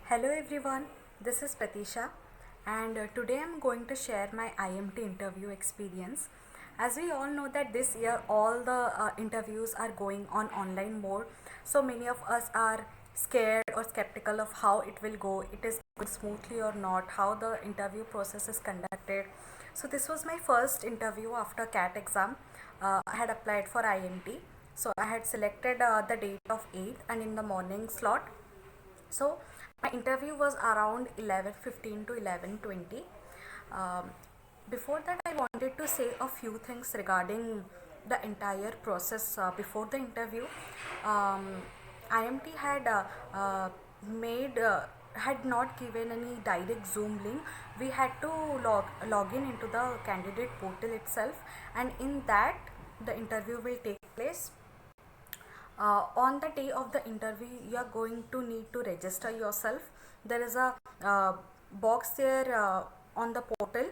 Hello everyone, this is Pratisha and today I'm going to share my IMT interview experience. As we all know that this year all the interviews are going on online mode, so many of us are scared or skeptical of how it will go, it is going smoothly or not, how the interview process is conducted. So this was my first interview after CAT exam. I had applied for IMT, so I had selected the date of 8th and in the morning slot. So my interview was around 11:15 to 11:20. Um, Before that, I wanted to say a few things regarding the entire process before the interview. Um, IMT had made had not given any direct Zoom link. We had to log in into the candidate portal itself, and in that the interview will take place. On the day of the interview you are going to need to register yourself. There is a box there on the portal.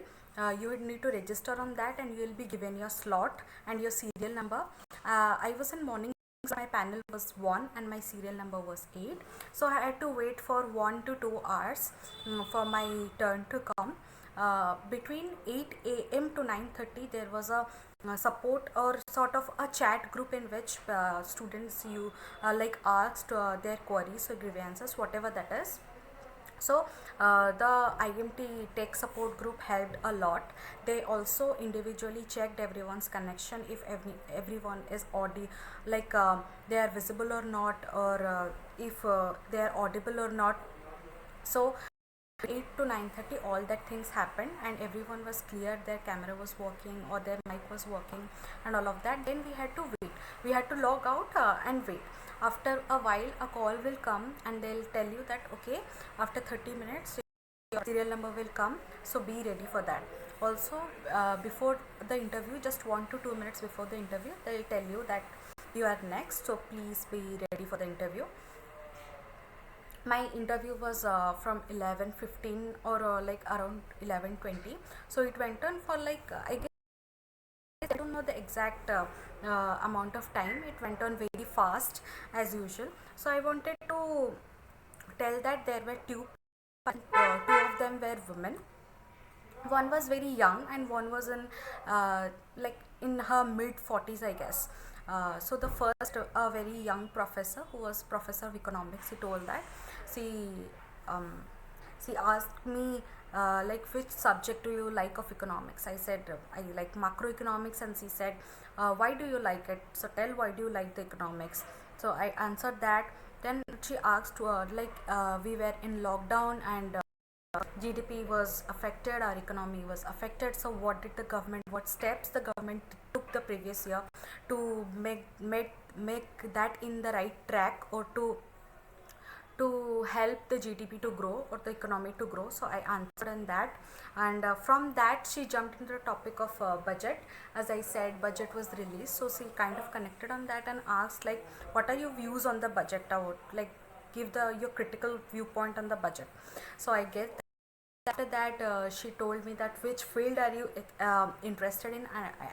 You would need to register on that and you will be given your slot and your serial number. I was in morning, so my panel was 1 and my serial number was 8, so I had to wait for 1 to 2 hours for my turn to come. Between 8 a.m. to 9:30 there was a support or sort of a chat group in which students you like asked their queries or grievances, whatever that is. So the IMT tech support group helped a lot. They also individually checked everyone's connection, if everyone is audio, like they are visible or not, or if they are audible or not. So 8 to 9:30 all that things happened and everyone was clear, their camera was working or their mic was working and all of that. Then we had to wait, we had to log out and wait. After a while a call will come and they'll tell you that okay, after 30 minutes your serial number will come, so be ready for that. Also before the interview, just 1 to 2 minutes before the interview, they'll tell you that you are next, so please be ready for the interview. My interview was from 11:15 or like around 11:20, so it went on for like I guess I don't know the exact amount of time. It went on very fast as usual. So I wanted to tell that there were two of them were women. One was very young and one was in like in her mid 40s, I guess. So the first a very young professor who was professor of economics, he told that she um, she asked me like which subject do you like of economics. I said I like macroeconomics, and she said why do you like it, so tell why do you like the economics. So I answered that. Then she asked like we were in lockdown and GDP was affected, our economy was affected. So what did the government, what steps the government took the previous year to make that in the right track, or to help the GDP to grow or the economy to grow. So I answered in that, and from that she jumped into the topic of budget. As I said, budget was released, so she kind of connected on that and asked like, what are your views on the budget? Like give the your critical viewpoint on the budget. So I get after that she told me that which field are you interested in. I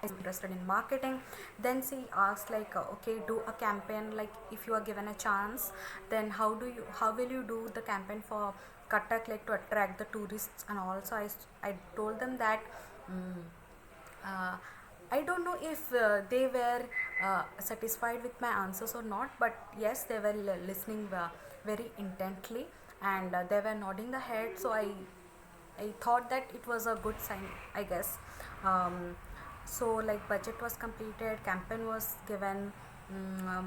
interested in marketing. Then she asked like okay, do a campaign, like if you are given a chance, then how will you do the campaign for Cuttack, like to attract the tourists and all. So I told them that uh, I don't know if they were satisfied with my answers or not, but yes, they were listening very intently, and they were nodding the head. So I thought that it was a good sign, I guess. Um, so like budget was completed, campaign was given,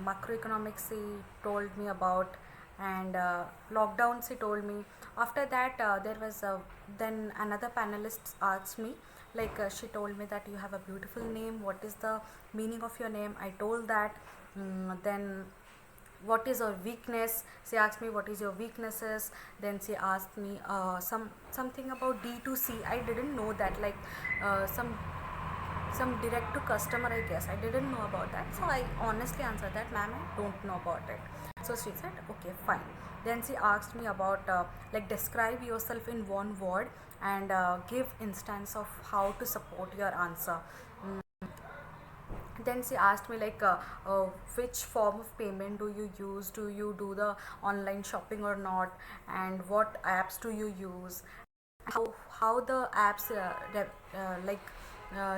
macroeconomics he told me about, and lockdowns he told me. After that there was then another panelist asked me like she told me that you have a beautiful name, what is the meaning of your name. I told that. Then what is your weakness, she asked me what is your weaknesses. Then she asked me something about D2C. I didn't know that, like some direct to customer, I guess. I didn't know about that, so I honestly answered that, ma'am, I don't know about it. So she said okay, fine. Then she asked me about like describe yourself in one word and give instance of how to support your answer. Then she asked me like which form of payment do you use, do you do the online shopping or not, and what apps do you use, how the apps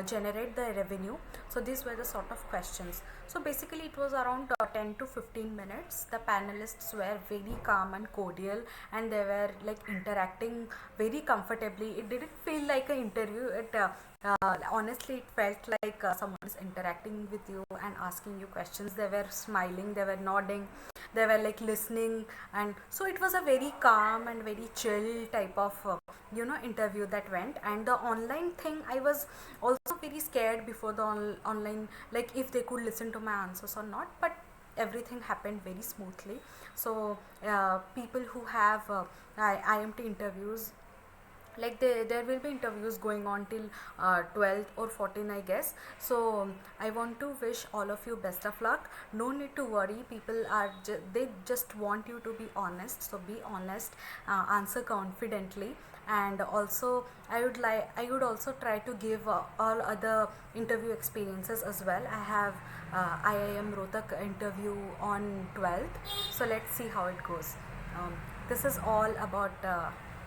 generate the revenue. So these were the sort of questions. So basically it was around 10 to 15 minutes. The panelists were very calm and cordial, and they were like interacting very comfortably. It didn't feel like an interview. Honestly, it felt like someone is interacting with you and asking you questions. They were smiling, they were nodding, they were like listening, and so it was a very calm and very chill type of interview that went. And the online thing, I was also very scared before the online, like if they could listen to my answers or not, but everything happened very smoothly. So people who have IMT interviews, like there will be interviews going on till 12th or 14th, I guess. So I want to wish all of you best of luck. No need to worry, people are they just want you to be honest. So be honest, answer confidently. And also I would also try to give all other interview experiences as well. I have IIM Rohtak interview on 12th, so let's see how it goes. um, this is all about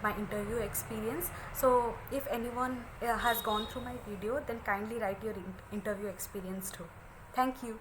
my interview experience. So if anyone has gone through my video, then kindly write your interview experience too. Thank you.